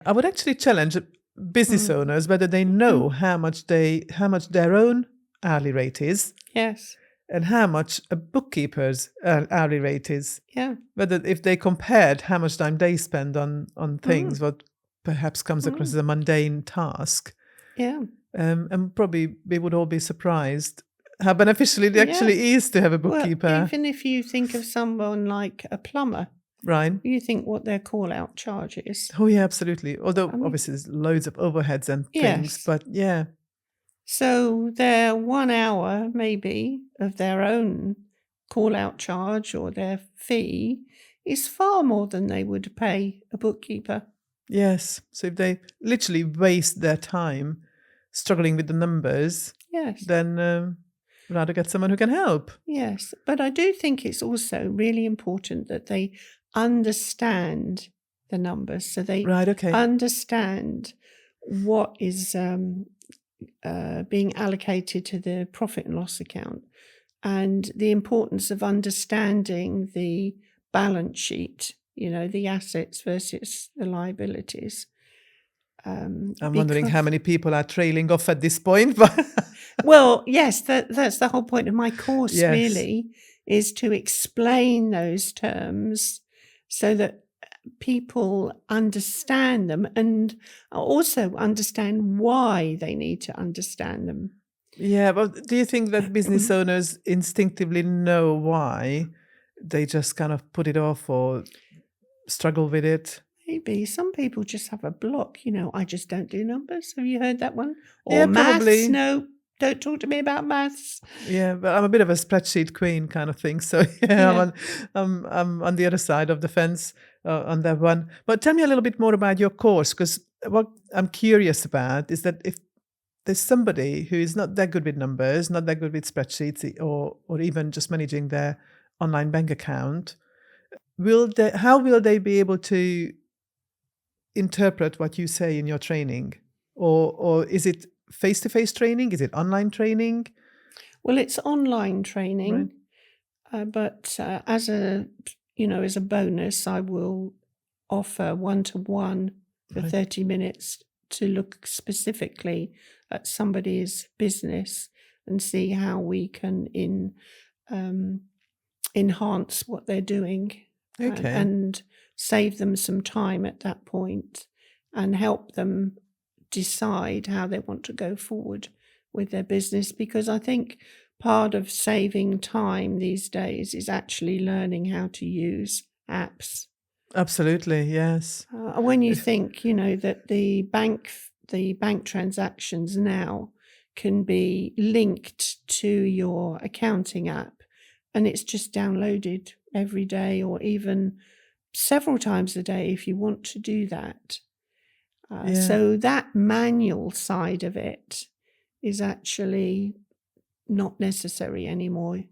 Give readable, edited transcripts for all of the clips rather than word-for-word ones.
I would actually challenge business Mm. owners whether they know how much their own hourly rate is Yes. and how much a bookkeeper's hourly rate is. Yeah. Whether if they compared how much time they spend on things, Mm. what perhaps comes across Mm. as a mundane task, Yeah. and probably we would all be surprised how beneficial it Yeah. actually is to have a Well, bookkeeper. even if you think of someone like a plumber, Right? you think what their call-out charge is. Oh yeah, absolutely. Although I mean, obviously there's loads of overheads and things, yes. but yeah, So their 1 hour, maybe, of their own call-out charge or their fee is far more than they would pay a bookkeeper. yes. So if they literally waste their time struggling with the numbers, Yes. then rather get someone who can help. Yes. But I do think it's also really important that they understand the numbers. So they Right, okay. understand what is being allocated to the profit and loss account, and the importance of understanding the balance sheet, the assets versus the liabilities. I'm wondering how Because, many people are trailing off at this point, but well, yes, that's the whole point of my course, yes. really, is to explain those terms so that people understand them and also understand why they need to understand them. Yeah, but do you think that business owners instinctively know why they just kind of put it off or struggle with it? Maybe some people just have a block, I just don't do numbers. Have you heard that one? Or Yeah, maths? probably. No, don't talk to me about maths. Yeah, but I'm a bit of a spreadsheet queen kind of thing. So yeah, Yeah. I'm on the other side of the fence on that one. But tell me a little bit more about your course, because what I'm curious about is that if there's somebody who is not that good with numbers, not that good with spreadsheets, or even just managing their online bank account, how will they be able to interpret what you say in your training? Or is it face-to-face training? Is it online training? Well, it's online Right. training, but as a bonus, I will offer one-to-one for Right. 30 minutes to look specifically at somebody's business and see how we can um, enhance what they're doing Okay. and save them some time at that point and help them decide how they want to go forward with their business. Because I think part of saving time these days is actually learning how to use apps. Absolutely, yes. When you think, that the bank transactions now can be linked to your accounting app, and it's just downloaded every day or even several times a day if you want to do that. Yeah. So that manual side of it is actually not necessary anymore.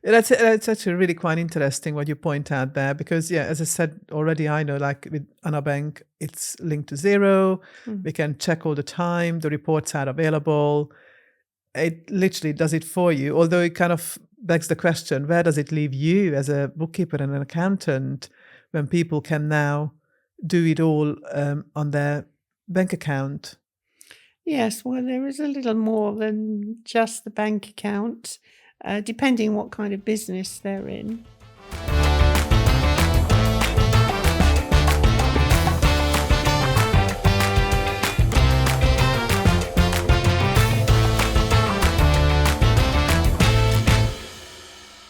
That's actually really quite interesting what you point out there because, yeah, as I said already, I know like with Anabank, it's linked to Zero. Mm. We can check all the time. The reports are available. It literally does it for you, although it kind of begs the question, where does it leave you as a bookkeeper and an accountant when people can now do it all on their bank account? Yes, well, there is a little more than just the bank account, depending what kind of business they're in.